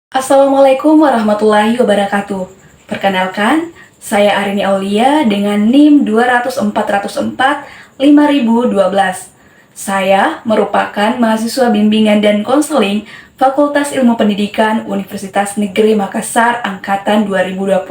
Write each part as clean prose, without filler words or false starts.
Assalamualaikum warahmatullahi wabarakatuh. Perkenalkan, saya Arini Aulia dengan NIM 200.404.5012. Saya merupakan mahasiswa bimbingan dan konseling Fakultas Ilmu Pendidikan Universitas Negeri Makassar Angkatan 2020.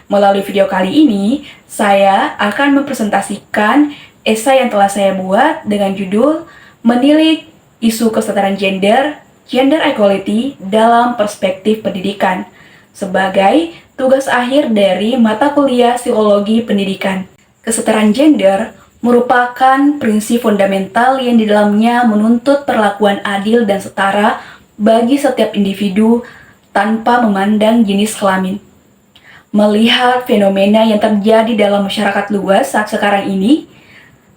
Melalui video kali ini, saya akan mempresentasikan esai yang telah saya buat dengan judul Menilik Isu Kesetaraan Gender Equality dalam Perspektif Pendidikan sebagai tugas akhir dari mata kuliah Psikologi Pendidikan. Kesetaraan gender merupakan prinsip fundamental yang di dalamnya menuntut perlakuan adil dan setara bagi setiap individu tanpa memandang jenis kelamin. Melihat fenomena yang terjadi dalam masyarakat luas saat sekarang ini,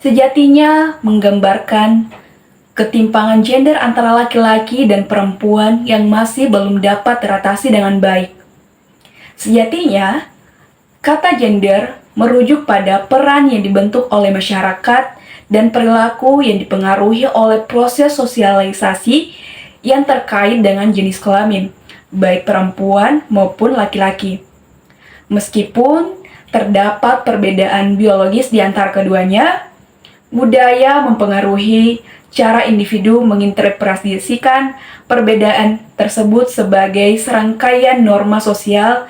sejatinya menggambarkan ketimpangan gender antara laki-laki dan perempuan yang masih belum dapat teratasi dengan baik. Sejatinya, kata gender merujuk pada peran yang dibentuk oleh masyarakat dan perilaku yang dipengaruhi oleh proses sosialisasi yang terkait dengan jenis kelamin, baik perempuan maupun laki-laki. Meskipun terdapat perbedaan biologis di antara keduanya, budaya mempengaruhi cara individu menginterpretasikan perbedaan tersebut sebagai serangkaian norma sosial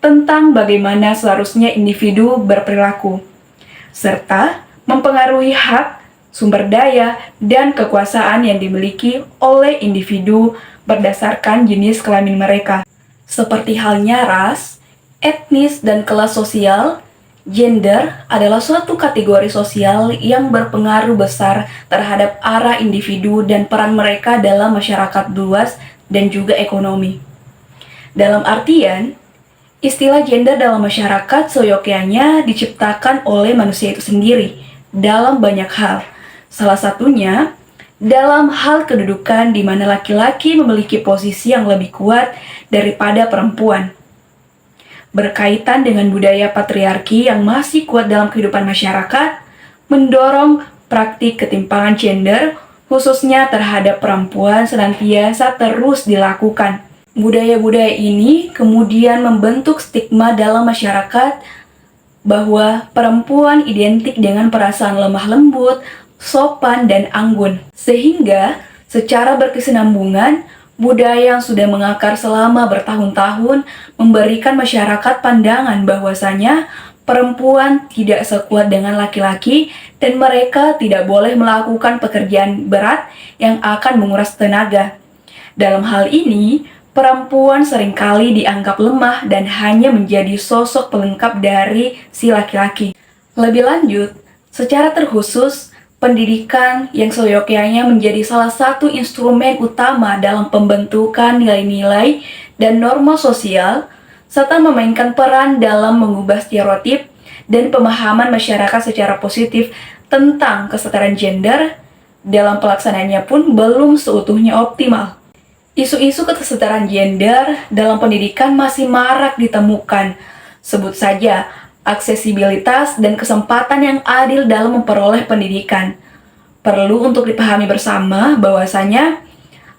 tentang bagaimana seharusnya individu berperilaku, serta mempengaruhi hak, sumber daya, dan kekuasaan yang dimiliki oleh individu berdasarkan jenis kelamin mereka. Seperti halnya ras, etnis, dan kelas sosial, gender adalah suatu kategori sosial yang berpengaruh besar terhadap arah individu dan peran mereka dalam masyarakat luas dan juga ekonomi. Dalam artian, istilah gender dalam masyarakat seyogyanya diciptakan oleh manusia itu sendiri dalam banyak hal. Salah satunya dalam hal kedudukan di mana laki-laki memiliki posisi yang lebih kuat daripada perempuan. Berkaitan dengan budaya patriarki yang masih kuat dalam kehidupan masyarakat, mendorong praktik ketimpangan gender, khususnya terhadap perempuan senantiasa terus dilakukan. Budaya-budaya ini kemudian membentuk stigma dalam masyarakat bahwa perempuan identik dengan perasaan lemah lembut, sopan, dan anggun. Sehingga secara berkesinambungan, budaya yang sudah mengakar selama bertahun-tahun memberikan masyarakat pandangan bahwasanya perempuan tidak sekuat dengan laki-laki dan mereka tidak boleh melakukan pekerjaan berat yang akan menguras tenaga. Dalam hal ini, perempuan seringkali dianggap lemah dan hanya menjadi sosok pelengkap dari si laki-laki. Lebih lanjut, secara terkhusus, pendidikan yang seyogyanya menjadi salah satu instrumen utama dalam pembentukan nilai-nilai dan norma sosial, serta memainkan peran dalam mengubah stereotip dan pemahaman masyarakat secara positif tentang kesetaraan gender, dalam pelaksanaannya pun belum seutuhnya optimal. Isu-isu kesetaraan gender dalam pendidikan masih marak ditemukan. Sebut saja, aksesibilitas dan kesempatan yang adil dalam memperoleh pendidikan. Perlu untuk dipahami bersama bahwasanya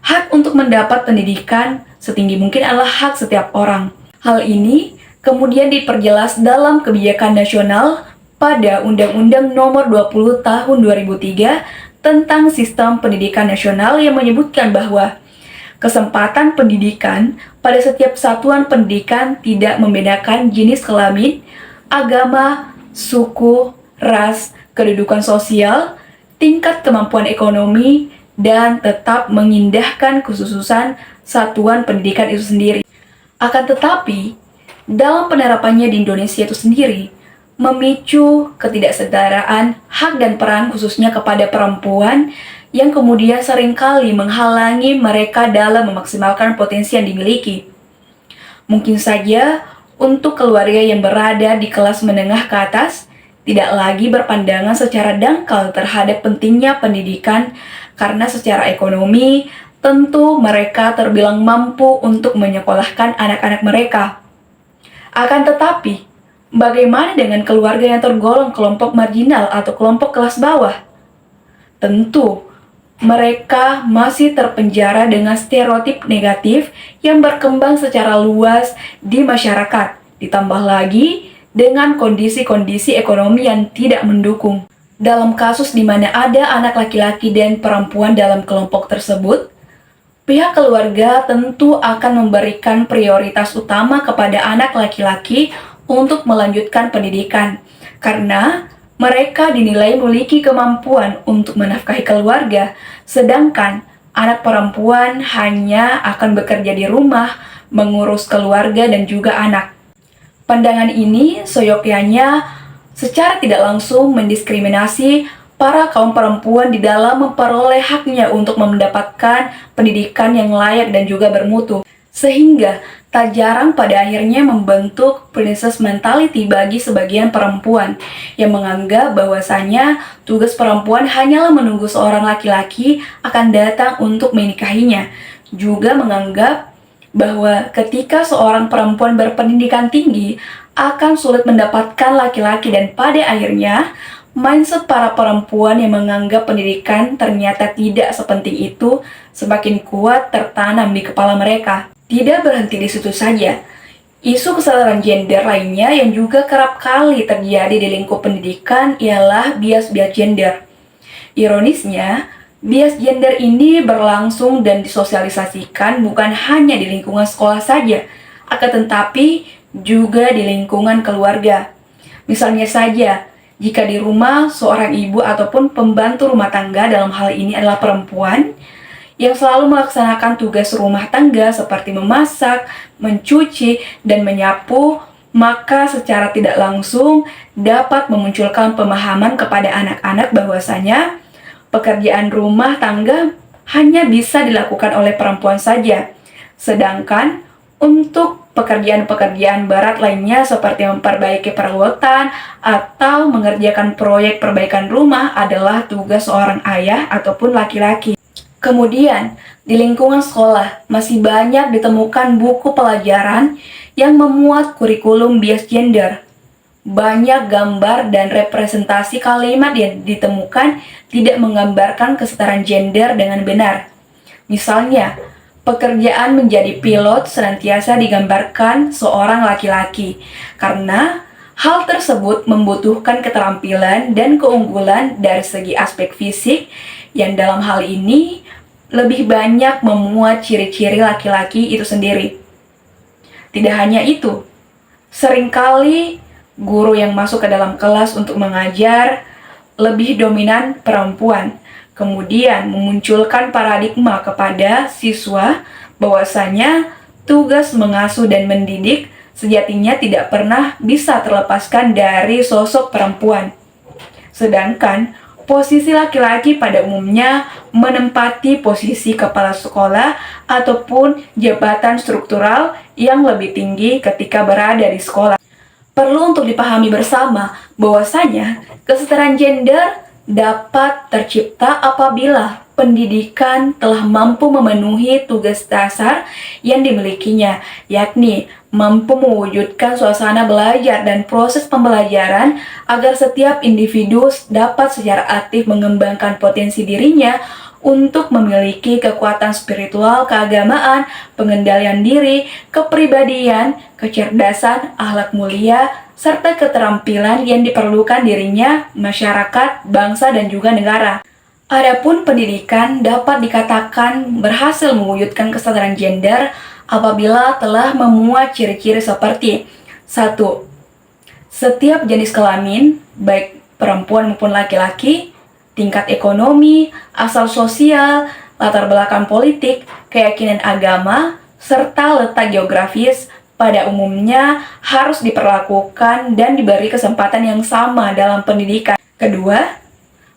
hak untuk mendapat pendidikan setinggi mungkin adalah hak setiap orang. Hal ini kemudian diperjelas dalam kebijakan nasional pada Undang-Undang Nomor 20 Tahun 2003 tentang Sistem Pendidikan Nasional yang menyebutkan bahwa kesempatan pendidikan pada setiap satuan pendidikan tidak membedakan jenis kelamin, agama, suku, ras, kedudukan sosial, tingkat kemampuan ekonomi, dan tetap mengindahkan kekhususan satuan pendidikan itu sendiri. Akan tetapi, dalam penerapannya di Indonesia itu sendiri, memicu ketidaksetaraan hak dan peran khususnya kepada perempuan yang kemudian seringkali menghalangi mereka dalam memaksimalkan potensi yang dimiliki. Mungkin saja untuk keluarga yang berada di kelas menengah ke atas, tidak lagi berpandangan secara dangkal terhadap pentingnya pendidikan karena secara ekonomi tentu mereka terbilang mampu untuk menyekolahkan anak-anak mereka. Akan tetapi, bagaimana dengan keluarga yang tergolong kelompok marginal atau kelompok kelas bawah? Tentu, Mereka masih terpenjara dengan stereotip negatif yang berkembang secara luas di masyarakat, ditambah lagi dengan kondisi-kondisi ekonomi yang tidak mendukung. Dalam kasus di mana ada anak laki-laki dan perempuan dalam kelompok tersebut, pihak keluarga tentu akan memberikan prioritas utama kepada anak laki-laki untuk melanjutkan pendidikan, karena mereka dinilai memiliki kemampuan untuk menafkahi keluarga, sedangkan anak perempuan hanya akan bekerja di rumah, mengurus keluarga dan juga anak. Pandangan ini seyogyanya secara tidak langsung mendiskriminasi para kaum perempuan di dalam memperoleh haknya untuk mendapatkan pendidikan yang layak dan juga bermutu. Sehingga tak jarang pada akhirnya membentuk princess mentality bagi sebagian perempuan yang menganggap bahwasanya tugas perempuan hanyalah menunggu seorang laki-laki akan datang untuk menikahinya. Juga menganggap bahwa ketika seorang perempuan berpendidikan tinggi akan sulit mendapatkan laki-laki, dan pada akhirnya mindset para perempuan yang menganggap pendidikan ternyata tidak sepenting itu semakin kuat tertanam di kepala mereka. Tidak berhenti di situ saja, isu kesadaran gender lainnya yang juga kerap kali terjadi di lingkup pendidikan ialah bias-bias gender. Ironisnya, bias gender ini berlangsung dan disosialisasikan bukan hanya di lingkungan sekolah saja, akan tetapi juga di lingkungan keluarga. Misalnya saja, jika di rumah seorang ibu ataupun pembantu rumah tangga, dalam hal ini adalah perempuan, yang selalu melaksanakan tugas rumah tangga seperti memasak, mencuci, dan menyapu, maka secara tidak langsung dapat memunculkan pemahaman kepada anak-anak bahwasanya pekerjaan rumah tangga hanya bisa dilakukan oleh perempuan saja. Sedangkan untuk pekerjaan-pekerjaan berat lainnya seperti memperbaiki perabotan atau mengerjakan proyek perbaikan rumah adalah tugas seorang ayah ataupun laki-laki. Kemudian, di lingkungan sekolah masih banyak ditemukan buku pelajaran yang memuat kurikulum bias gender. Banyak gambar dan representasi kalimat yang ditemukan tidak menggambarkan kesetaraan gender dengan benar. Misalnya, pekerjaan menjadi pilot senantiasa digambarkan seorang laki-laki, karena hal tersebut membutuhkan keterampilan dan keunggulan dari segi aspek fisik yang dalam hal ini lebih banyak memuat ciri-ciri laki-laki itu sendiri. Tidak hanya itu, seringkali guru yang masuk ke dalam kelas untuk mengajar lebih dominan perempuan, kemudian memunculkan paradigma kepada siswa bahwasanya tugas mengasuh dan mendidik sejatinya tidak pernah bisa terlepaskan dari sosok perempuan. Sedangkan posisi laki-laki pada umumnya menempati posisi kepala sekolah ataupun jabatan struktural yang lebih tinggi ketika berada di sekolah. Perlu untuk dipahami bersama bahwasanya kesetaraan gender dapat tercipta apabila pendidikan telah mampu memenuhi tugas dasar yang dimilikinya, yakni mampu mewujudkan suasana belajar dan proses pembelajaran agar setiap individu dapat secara aktif mengembangkan potensi dirinya untuk memiliki kekuatan spiritual, keagamaan, pengendalian diri, kepribadian, kecerdasan, akhlak mulia, serta keterampilan yang diperlukan dirinya, masyarakat, bangsa, dan juga negara. Adapun pendidikan dapat dikatakan berhasil mewujudkan kesetaraan gender apabila telah memuat ciri-ciri seperti 1. Setiap jenis kelamin, baik perempuan maupun laki-laki, tingkat ekonomi, asal sosial, latar belakang politik, keyakinan agama, serta letak geografis pada umumnya harus diperlakukan dan diberi kesempatan yang sama dalam pendidikan. Kedua,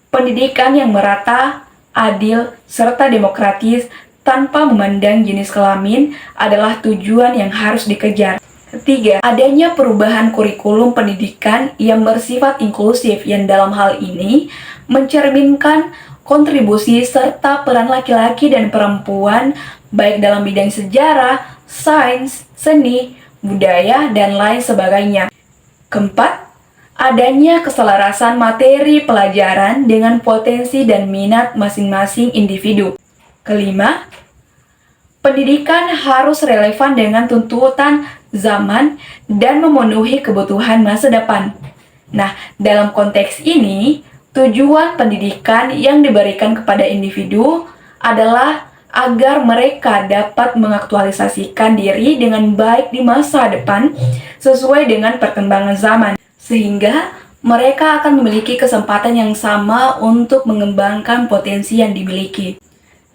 pendidikan yang merata, adil, serta demokratis tanpa memandang jenis kelamin adalah tujuan yang harus dikejar. Ketiga, adanya perubahan kurikulum pendidikan yang bersifat inklusif yang dalam hal ini mencerminkan kontribusi serta peran laki-laki dan perempuan baik dalam bidang sejarah, sains, seni, budaya, dan lain sebagainya. Keempat, adanya keselarasan materi pelajaran dengan potensi dan minat masing-masing individu. Kelima, pendidikan harus relevan dengan tuntutan zaman dan memenuhi kebutuhan masa depan. Nah, dalam konteks ini, tujuan pendidikan yang diberikan kepada individu adalah agar mereka dapat mengaktualisasikan diri dengan baik di masa depan sesuai dengan perkembangan zaman, sehingga mereka akan memiliki kesempatan yang sama untuk mengembangkan potensi yang dimiliki.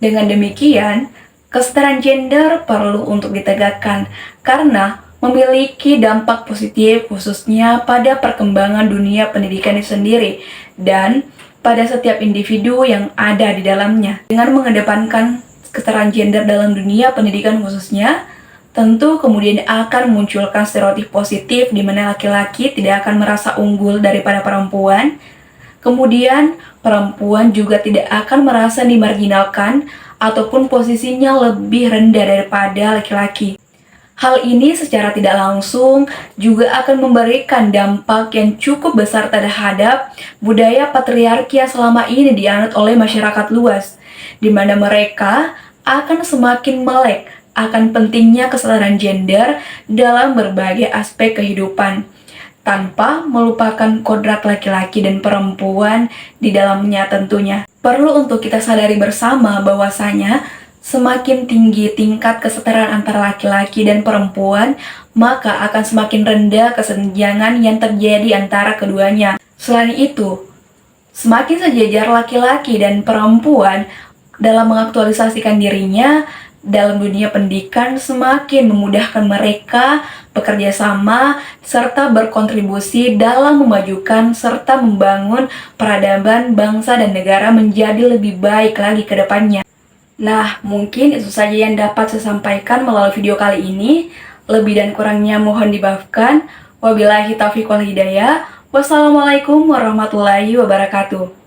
Dengan demikian, kesetaraan gender perlu untuk ditegakkan karena memiliki dampak positif khususnya pada perkembangan dunia pendidikan itu sendiri dan pada setiap individu yang ada di dalamnya. Dengan mengedepankan kesetaraan gender dalam dunia pendidikan khususnya, tentu kemudian akan memunculkan stereotip positif di mana laki-laki tidak akan merasa unggul daripada perempuan. Kemudian, perempuan juga tidak akan merasa dimarginalkan ataupun posisinya lebih rendah daripada laki-laki. Hal ini secara tidak langsung juga akan memberikan dampak yang cukup besar terhadap budaya patriarki yang selama ini dianut oleh masyarakat luas, di mana mereka akan semakin melek akan pentingnya kesetaraan gender dalam berbagai aspek kehidupan, tanpa melupakan kodrat laki-laki dan perempuan di dalamnya tentunya. Perlu untuk kita sadari bersama bahwasanya semakin tinggi tingkat kesetaraan antara laki-laki dan perempuan, maka akan semakin rendah kesenjangan yang terjadi antara keduanya. Selain itu, semakin sejajar laki-laki dan perempuan dalam mengaktualisasikan dirinya dalam dunia pendidikan, semakin memudahkan mereka bekerja sama serta berkontribusi dalam memajukan serta membangun peradaban bangsa dan negara menjadi lebih baik lagi ke depannya. Nah, mungkin itu saja yang dapat saya sampaikan melalui video kali ini. Lebih dan kurangnya mohon dimaafkan. Wabillahi taufiq wal hidayah. Wassalamualaikum warahmatullahi wabarakatuh.